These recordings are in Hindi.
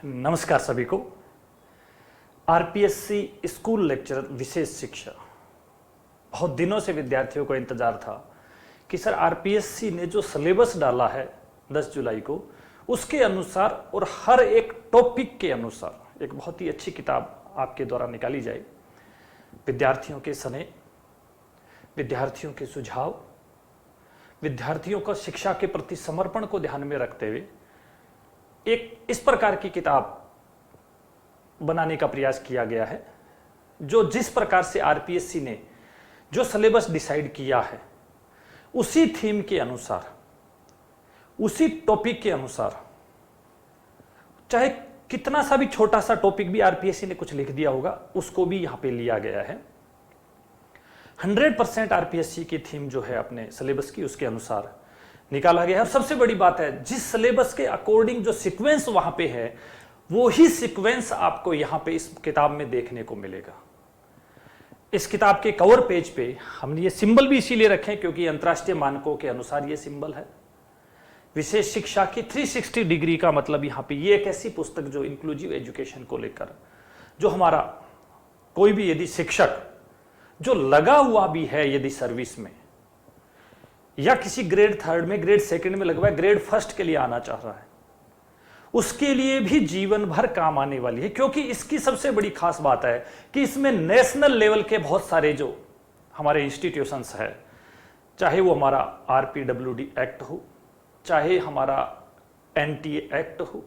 नमस्कार सभी को। आरपीएससी स्कूल लेक्चरर विशेष शिक्षा, बहुत दिनों से विद्यार्थियों को इंतजार था कि सर आरपीएससी ने जो सिलेबस डाला है 10 जुलाई को, उसके अनुसार और हर एक टॉपिक के अनुसार एक बहुत ही अच्छी किताब आपके द्वारा निकाली जाए। विद्यार्थियों के सने, विद्यार्थियों के सुझाव, विद्यार्थियों का शिक्षा के प्रति समर्पण को ध्यान में रखते हुए एक इस प्रकार की किताब बनाने का प्रयास किया गया है, जो जिस प्रकार से आरपीएससी ने जो सिलेबस डिसाइड किया है उसी थीम के अनुसार, उसी टॉपिक के अनुसार, चाहे कितना सा भी छोटा सा टॉपिक भी आरपीएससी ने कुछ लिख दिया होगा, उसको भी यहां पे लिया गया है। 100% आरपीएससी की थीम जो है अपने सिलेबस की, उसके अनुसार निकाला गया है। और सबसे बड़ी बात है, जिस सिलेबस के अकॉर्डिंग जो सीक्वेंस वहां पे है, वो ही सीक्वेंस आपको यहां पे इस किताब में देखने को मिलेगा। इस किताब के कवर पेज पे हमने ये सिंबल भी इसीलिए रखे क्योंकि अंतरराष्ट्रीय मानकों के अनुसार ये सिंबल है। विशेष शिक्षा की 360 डिग्री का मतलब यहां पे ये एक ऐसी पुस्तक जो इंक्लूसिव एजुकेशन को लेकर, जो हमारा कोई भी यदि शिक्षक जो लगा हुआ भी है यदि सर्विस में, या किसी ग्रेड 3 में, ग्रेड 2 में लगवा है, ग्रेड 1 के लिए आना चाह रहा है, उसके लिए भी जीवन भर काम आने वाली है। क्योंकि इसकी सबसे बड़ी खास बात है कि इसमें नेशनल लेवल के बहुत सारे जो हमारे इंस्टीट्यूशंस है, चाहे वो हमारा आरपीडब्ल्यूडी एक्ट हो, चाहे हमारा एनटीए एक्ट हो,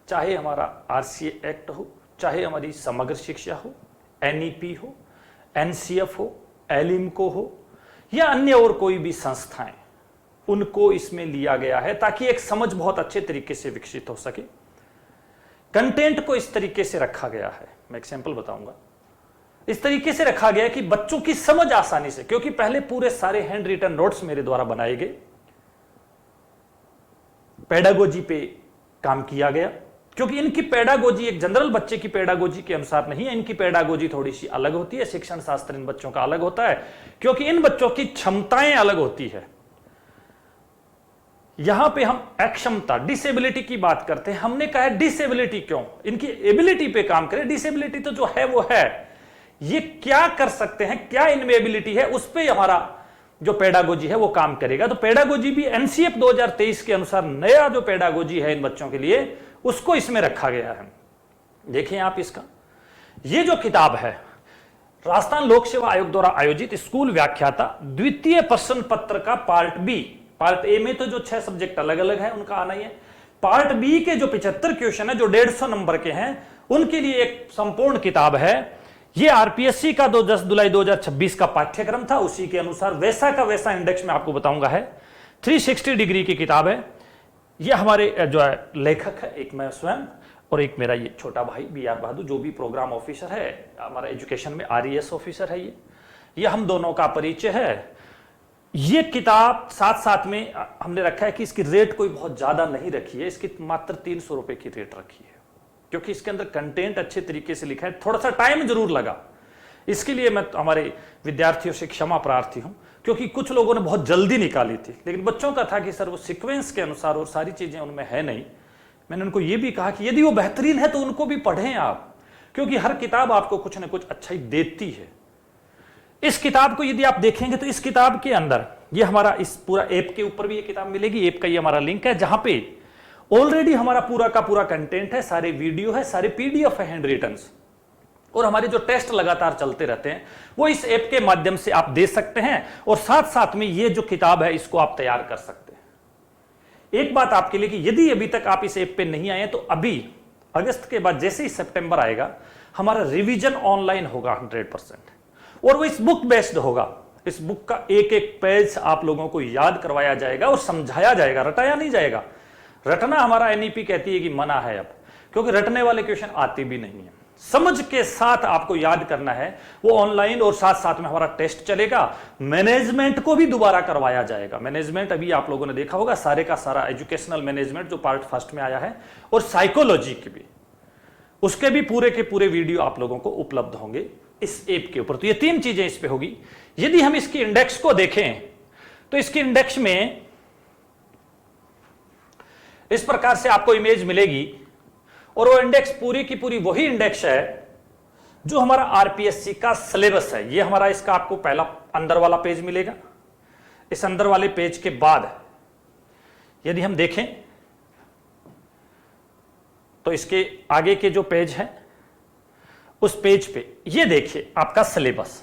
चाहे हमारा आरसीए एक्ट हो, चाहे हमारी समग्र शिक्षा हो, एनईपी हो, एनसीएफ हो, एलिम्को हो, या अन्य और कोई भी संस्थाएं, उनको इसमें लिया गया है ताकि एक समझ बहुत अच्छे तरीके से विकसित हो सके। कंटेंट को इस तरीके से रखा गया है, मैं एग्जांपल बताऊंगा, इस तरीके से रखा गया है कि बच्चों की समझ आसानी से, क्योंकि पहले पूरे सारे हैंड रिटन नोट्स मेरे द्वारा बनाए गए, पेडागोजी पे काम किया गया, क्योंकि इनकी पेडागोजी एक जनरल बच्चे की पेडागोजी के अनुसार नहीं है, इनकी पेडागोजी थोड़ी सी अलग होती है। शिक्षण शास्त्र इन बच्चों का अलग होता है क्योंकि इन बच्चों की क्षमताएं अलग होती है। यहां पे हम अक्षमता, डिसेबिलिटी की बात करते हैं। हमने कहा है डिसेबिलिटी क्यों, इनकी एबिलिटी पे काम करें। डिसेबिलिटी तो जो है वो है, ये क्या कर सकते हैं, क्या इनमें एबिलिटी है, उस पे हमारा जो पेडागोजी है वो काम करेगा। तो पेडागोजी भी एनसीएफ 2023 के अनुसार नया जो पेडागोजी है इन बच्चों के लिए, उसको इसमें रखा गया है। देखिए आप इसका, ये जो किताब है राजस्थान लोक सेवा आयोग द्वारा आयोजित स्कूल व्याख्याता द्वितीय प्रश्न पत्र का पार्ट बी, पार्ट ए में तो जो 6 सब्जेक्ट अलग अलग है उनका आना ही है, पार्ट बी के जो 75 क्वेश्चन है जो 150 नंबर के हैं, उनके लिए एक संपूर्ण किताब है। ये आरपीएससी का 10 जुलाई 2026 का पाठ्यक्रम था, उसी के अनुसार वैसा का वैसा इंडेक्स में आपको बताऊंगा है। 360 डिग्री की किताब है। ये हमारे जो है लेखक है, एक मैं स्वयं और एक मेरा ये छोटा भाई बीआर बहादुर, जो भी प्रोग्राम ऑफिसर है हमारा एजुकेशन में, आरईएस ऑफिसर है। ये हम दोनों का परिचय है। ये किताब साथ साथ में हमने रखा है कि इसकी रेट कोई बहुत ज्यादा नहीं रखी है, इसकी मात्र 300 रुपए की रेट रखी है, क्योंकि इसके अंदर कंटेंट अच्छे तरीके से लिखा है। थोड़ा सा टाइम जरूर लगा, इसके लिए मैं हमारे विद्यार्थियों से क्षमा प्रार्थी हूं, क्योंकि कुछ लोगों ने बहुत जल्दी निकाली थी, लेकिन बच्चों का था कि सर वो सीक्वेंस के अनुसार और सारी चीजें उनमें है नहीं। मैंने उनको ये भी कहा कि यदि वो बेहतरीन है तो उनको भी पढ़ें आप, क्योंकि हर किताब आपको कुछ ना कुछ अच्छा ही देती है। इस किताब को यदि आप देखेंगे तो इस किताब के अंदर ये हमारा इस पूरा ऐप के ऊपर भी ये किताब मिलेगी, ऐप का ये हमारा लिंक है, जहां पे ऑलरेडी हमारा पूरा का पूरा कंटेंट है, सारे वीडियो है, सारे पीडीएफ है, हैंड रिटन्स, और हमारे जो टेस्ट लगातार चलते रहते हैं वो इस ऐप के माध्यम से आप दे सकते हैं। और साथ साथ में ये जो किताब है इसको आप तैयार कर सकते हैं। एक बात आपके लिए कि यदि अभी तक आप इस ऐप पे नहीं आए तो अभी अगस्त के बाद जैसे ही सितंबर आएगा, हमारा रिवीजन ऑनलाइन होगा 100%, और वो इस बुक बेस्ड होगा। इस बुक का एक एक पेज आप लोगों को याद करवाया जाएगा और समझाया जाएगा, रटाया नहीं जाएगा। रटना हमारा एनईपी कहती है कि मना है अब, क्योंकि रटने वाले क्वेश्चन आते भी नहीं है। समझ के साथ आपको याद करना है वो ऑनलाइन, और साथ साथ में हमारा टेस्ट चलेगा। मैनेजमेंट को भी दोबारा करवाया जाएगा। मैनेजमेंट अभी आप लोगों ने देखा होगा, सारे का सारा एजुकेशनल मैनेजमेंट जो पार्ट फर्स्ट में आया है, और साइकोलॉजी की भी, उसके भी पूरे के पूरे वीडियो आप लोगों को उपलब्ध होंगे इस ऐप के ऊपर। तो ये 3 चीजें इस पे होगी। यदि हम इसकी इंडेक्स को देखें तो इसके इंडेक्स में इस प्रकार से आपको इमेज मिलेगी, और वो इंडेक्स पूरी की पूरी वही इंडेक्स है जो हमारा आरपीएससी का सिलेबस है। ये हमारा इसका आपको पहला अंदर वाला पेज मिलेगा। इस अंदर वाले पेज के बाद यदि हम देखें तो इसके आगे के जो पेज है उस पेज पे ये देखिए आपका सिलेबस,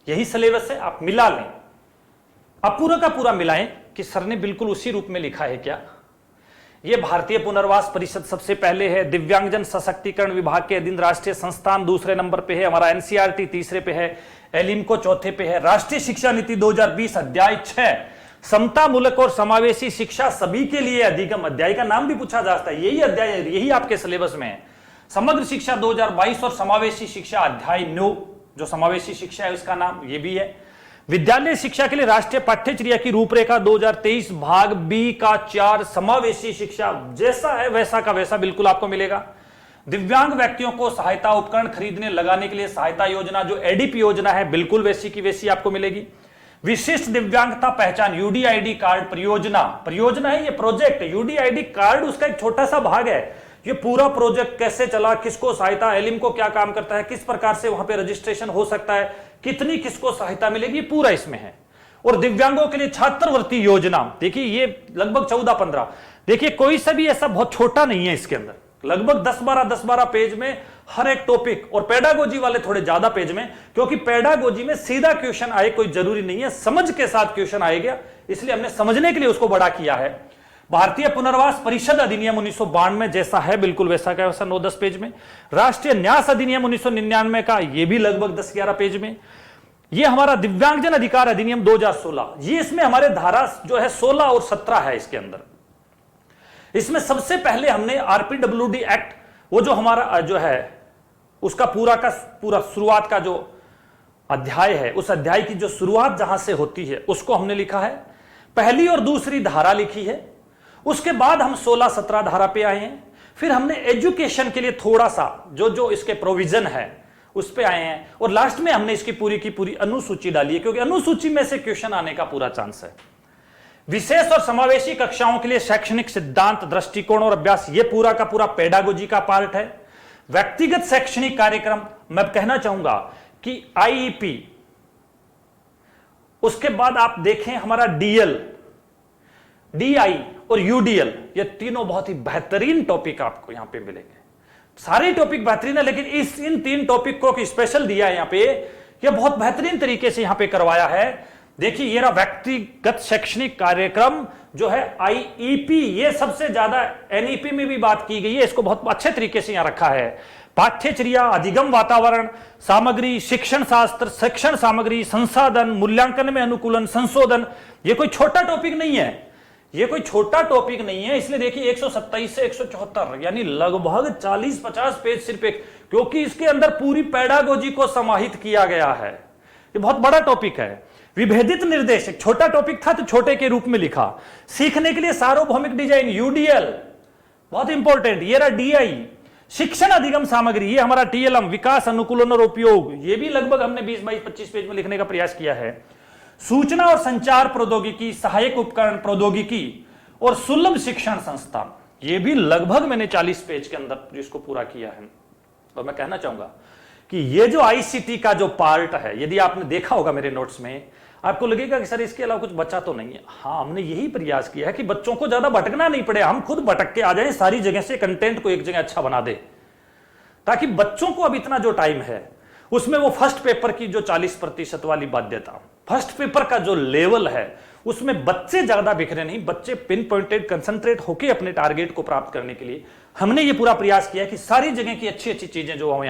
यही सिलेबस है। आप मिला लें, आप पूरा का पूरा मिलाएं कि सर ने बिल्कुल उसी रूप में लिखा है क्या। ये भारतीय पुनर्वास परिषद सबसे पहले है, दिव्यांगजन सशक्तिकरण विभाग के अधीन राष्ट्रीय संस्थान दूसरे नंबर पे है, हमारा एनसीईआरटी तीसरे पे है, एलिम्को चौथे पे है, राष्ट्रीय शिक्षा नीति 2020 अध्याय 6 समतामूलक और समावेशी शिक्षा सभी के लिए अधिगम, अध्याय का नाम भी पूछा जा सकता है, यही अध्याय यही आपके सिलेबस में है। समग्र शिक्षा 2022 और समावेशी शिक्षा अध्याय 9, जो समावेशी शिक्षा है उसका नाम ये भी है। विद्यालय शिक्षा के लिए राष्ट्रीय पाठ्यचर्या की रूपरेखा 2023 भाग बी का 4 समावेशी शिक्षा जैसा है वैसा का वैसा बिल्कुल आपको मिलेगा। दिव्यांग व्यक्तियों को सहायता उपकरण खरीदने लगाने के लिए सहायता योजना जो एडीपी योजना है बिल्कुल वैसी की वैसी आपको मिलेगी। विशिष्ट दिव्यांगता पहचान यूडीआईडी कार्ड परियोजना है, ये प्रोजेक्ट यूडीआईडी कार्ड उसका एक छोटा सा भाग है। ये पूरा प्रोजेक्ट कैसे चला, किसको सहायता, एलिम को क्या काम करता है, किस प्रकार से वहां पे रजिस्ट्रेशन हो सकता है, कितनी किसको सहायता मिलेगी, ये पूरा इसमें है। और दिव्यांगों के लिए छात्रवृत्ति योजना, देखिए ये लगभग 14-15, देखिए कोई सा भी ऐसा बहुत छोटा नहीं है इसके अंदर, लगभग 10-12 पेज में हर एक टॉपिक। और पेडागोजी वाले थोड़े ज्यादा पेज में, क्योंकि पेडागोजी में सीधा क्वेश्चन आए कोई जरूरी नहीं है, समझ के साथ क्वेश्चन आएगा, इसलिए हमने समझने के लिए उसको बड़ा किया है। भारतीय पुनर्वास परिषद अधिनियम 1992 जैसा है बिल्कुल वैसा का वैसा 9-10 पेज में। राष्ट्रीय न्यास अधिनियम 1999 का ये भी लगभग 10-11 पेज में। ये हमारा दिव्यांगजन अधिकार अधिनियम 2016, ये इसमें हमारे धारा जो है 16 और 17 है इसके अंदर। इसमें सबसे पहले हमने आरपीडब्ल्यूडी एक्ट, वो जो हमारा जो है उसका पूरा का पूरा शुरुआत का जो अध्याय है, उस अध्याय की जो शुरुआत जहां से होती है उसको हमने लिखा है, पहली और दूसरी धारा लिखी है। उसके बाद हम 16-17 धारा पे आए हैं। फिर हमने एजुकेशन के लिए थोड़ा सा जो इसके प्रोविजन है उस पे आए हैं, और लास्ट में हमने इसकी पूरी की पूरी अनुसूची डाली है, क्योंकि अनुसूची में से क्वेश्चन आने का पूरा चांस है। विशेष और समावेशी कक्षाओं के लिए शैक्षणिक सिद्धांत, दृष्टिकोण और अभ्यास, ये पूरा का पूरा पेडागोजी का पार्ट है। व्यक्तिगत शैक्षणिक कार्यक्रम, मैं कहना चाहूंगा कि आईईपी, उसके बाद आप देखें हमारा डीएल, डीआई और यूडीएल, ये तीनों बहुत ही बेहतरीन टॉपिक आपको यहां पे मिलेंगे। सारे टॉपिक बेहतरीन है, लेकिन इन 3 टॉपिक को स्पेशल दिया है यहां पे, ये बहुत बेहतरीन तरीके से यहां पे करवाया है। देखिए ये रहा व्यक्तिगत शैक्षणिक कार्यक्रम जो है आईईपी, ये सबसे ज्यादा एनईपी में भी बात की गई है, इसको बहुत अच्छे तरीके से यहां रखा है। पाठ्यचर्या, अधिगम वातावरण, सामग्री, शिक्षण शास्त्र, शिक्षण सामग्री, संसाधन, मूल्यांकन में अनुकूलन, संशोधन, ये कोई छोटा टॉपिक नहीं है, ये कोई छोटा टॉपिक नहीं है। इसलिए देखिए 127 से 174 यानी लगभग 40-50 पेज सिर्फ एक, क्योंकि इसके अंदर पूरी पेडागोजी को समाहित किया गया है। ये बहुत बड़ा टॉपिक है। विभेदित निर्देश, एक छोटा टॉपिक था तो छोटे के रूप में लिखा। सीखने के लिए सार्वभौमिक डिजाइन, यूडीएल बहुत इंपॉर्टेंट। ये रहा डीआई, शिक्षण अधिगम सामग्री, ये हमारा टीएलएम, विकास अनुकूलन और उपयोग, ये भी लगभग हमने 20-22-25 पेज में लिखने का प्रयास किया है। सूचना और संचार प्रौद्योगिकी, सहायक उपकरण प्रौद्योगिकी और सुलभ शिक्षण संस्थान, ये भी लगभग मैंने 40 पेज के अंदर इसको पूरा किया है। और मैं कहना चाहूंगा कि ये जो आईसीटी का जो पार्ट है, यदि आपने देखा होगा मेरे नोट्स में, आपको लगेगा कि सर इसके अलावा कुछ बचा तो नहीं है। हाँ, हमने यही प्रयास किया है कि बच्चों को ज्यादा भटकना नहीं पड़े, हम खुद भटक के आ जाएं, सारी जगह से कंटेंट को एक जगह अच्छा बना दे, ताकि बच्चों को अब इतना जो टाइम है उसमें वो फर्स्ट पेपर की जो 40% वाली बाध्यता, फर्स्ट पेपर का जो लेवल है उसमें बच्चे ज्यादा बिखरे नहीं, बच्चे पिन पॉइंटेड कंसंट्रेट होकर अपने टारगेट को प्राप्त करने के लिए हमने ये पूरा प्रयास किया कि सारी जगह की अच्छी अच्छी चीजें जो हम